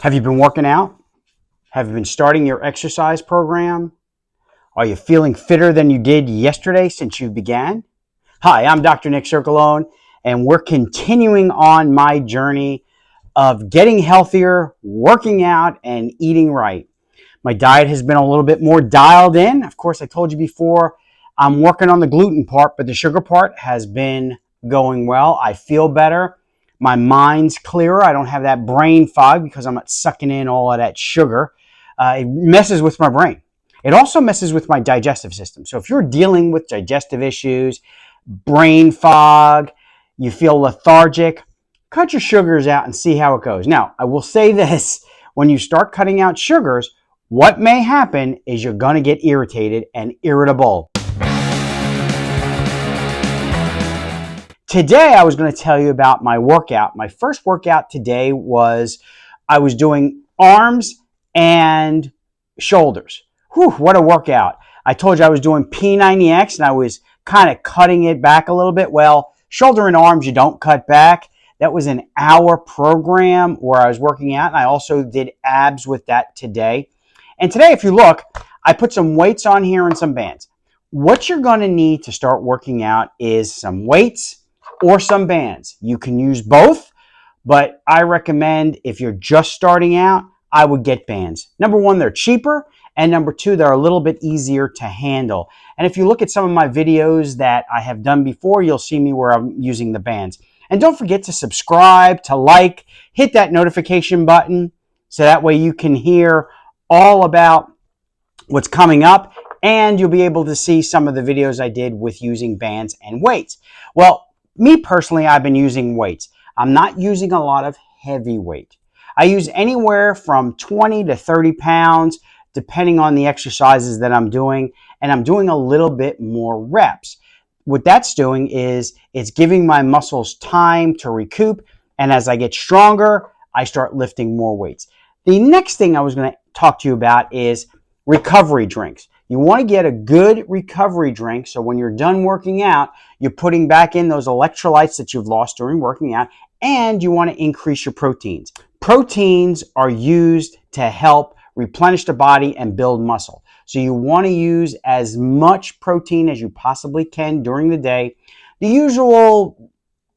Have you been working out? Have you been starting your exercise program? Are you feeling fitter than you did yesterday since you began? Hi, I'm Dr. Nick Circolone, and we're continuing on my journey of getting healthier, working out, and eating right. My diet has been a little bit more dialed in. Of course, I told you before, I'm working on the gluten part, but the sugar part has been going well. I feel better. My mind's clearer. I don't have that brain fog because I'm not sucking in all of that sugar. It messes with my brain. It also messes with my digestive system. So if you're dealing with digestive issues, brain fog, you feel lethargic, cut your sugars out and see how it goes. Now, I will say this, when you start cutting out sugars, what may happen is you're going to get irritated and irritable. Today, I was going to tell you about my workout. My first workout today was I was doing arms and shoulders. Whew, what a workout. I told you I was doing P90X and I was kind of cutting it back a little bit. Well, shoulder and arms, you don't cut back. That was an hour program where I was working out, and I also did abs with that today. And today, if you look, I put some weights on here and some bands. What you're going to need to start working out is some weights or some bands. You can use both, but I recommend if you're just starting out, I would get bands. Number one, they're cheaper, and number two, they're a little bit easier to handle. And if you look at some of my videos that I have done before, you'll see me where I'm using the bands. And don't forget to subscribe, to like, hit that notification button so that way you can hear all about what's coming up, and you'll be able to see some of the videos I did with using bands and weights. Well, me personally, I've been using weights. I'm not using a lot of heavy weight. I use anywhere from 20 to 30 pounds, depending on the exercises that I'm doing, and I'm doing a little bit more reps. What that's doing is it's giving my muscles time to recoup, and as I get stronger, I start lifting more weights. The next thing I was going to talk to you about is recovery drinks. You want to get a good recovery drink so when you're done working out, you're putting back in those electrolytes that you've lost during working out, and you want to increase your proteins. Proteins are used to help replenish the body and build muscle. So you want to use as much protein as you possibly can during the day. The usual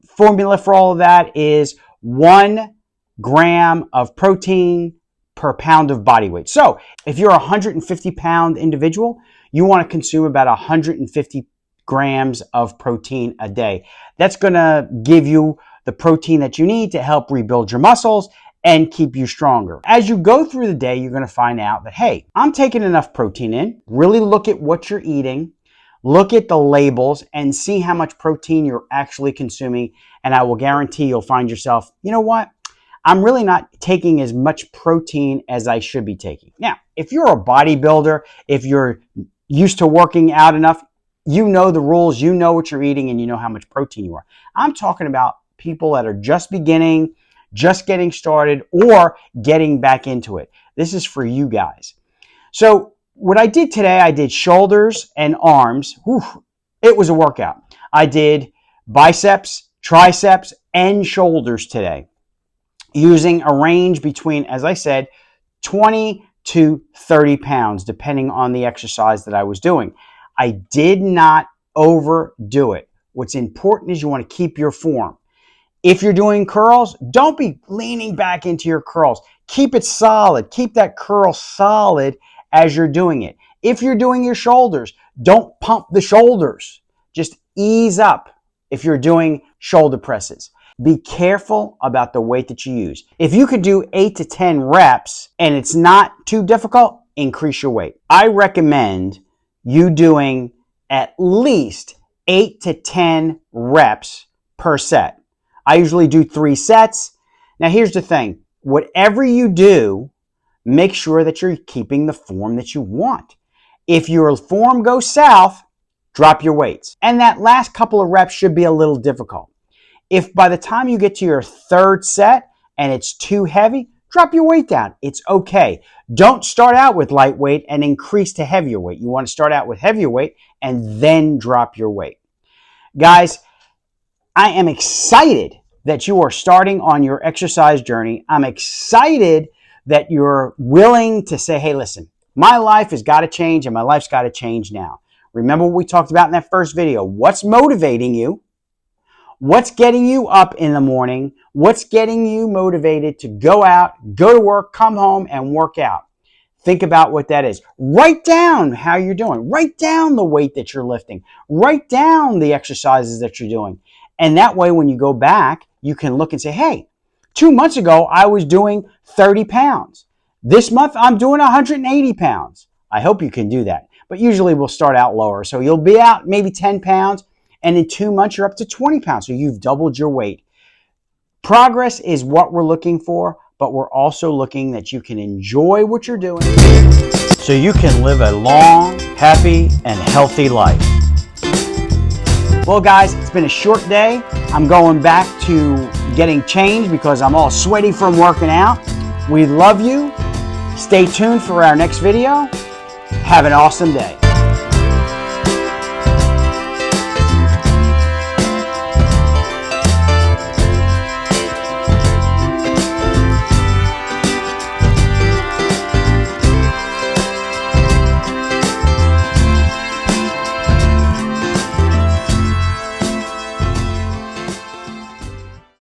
formula for all of that is 1 gram of protein per pound of body weight. So if you're a 150-pound individual, you want to consume about 150 grams of protein a day. That's going to give you the protein that you need to help rebuild your muscles and keep you stronger. As you go through the day, you're going to find out that, hey, I'm taking enough protein in. Really look at what you're eating. Look at the labels and see how much protein you're actually consuming. And I will guarantee you'll find yourself, you know what? I'm really not taking as much protein as I should be taking. Now, if you're a bodybuilder, if you're used to working out enough, you know the rules, you know what you're eating, and you know how much protein you are. I'm talking about people that are just beginning, just getting started, or getting back into it. This is for you guys. So what I did today, I did shoulders and arms. Whew, it was a workout. I did biceps, triceps, and shoulders today, using a range between, as I said, 20 to 30 pounds, depending on the exercise that I was doing. I did not overdo it. What's important is you want to keep your form. If you're doing curls, don't be leaning back into your curls. Keep it solid. Keep that curl solid as you're doing it. If you're doing your shoulders, don't pump the shoulders. Just ease up if you're doing shoulder presses. Be careful about the weight that you use. If you could do 8 to 10 reps and it's not too difficult, increase your weight. I recommend you doing at least 8 to 10 reps per set. I usually do 3 sets. Now here's the thing. Whatever you do, make sure that you're keeping the form that you want. If your form goes south, drop your weights. And that last couple of reps should be a little difficult. If by the time you get to your 3rd set and it's too heavy, drop your weight down. It's okay. Don't start out with light weight and increase to heavier weight. You want to start out with heavier weight and then drop your weight. Guys, I am excited that you are starting on your exercise journey. I'm excited that you're willing to say, hey, listen, my life has got to change and my life's got to change now. Remember what we talked about in that first video. What's motivating you? What's getting you up in the morning? What's getting you motivated to go out, go to work, come home, and work out? Think about what that is. Write down how you're doing. Write down the weight that you're lifting. Write down the exercises that you're doing. And that way, when you go back, you can look and say, hey, 2 months ago, I was doing 30 pounds. This month, I'm doing 180 pounds. I hope you can do that. But usually, we'll start out lower. So you'll be out maybe 10 pounds. And in 2 months, you're up to 20 pounds. So you've doubled your weight. Progress is what we're looking for, but we're also looking that you can enjoy what you're doing so you can live a long, happy, and healthy life. Well, guys, it's been a short day. I'm going back to getting changed because I'm all sweaty from working out. We love you. Stay tuned for our next video. Have an awesome day.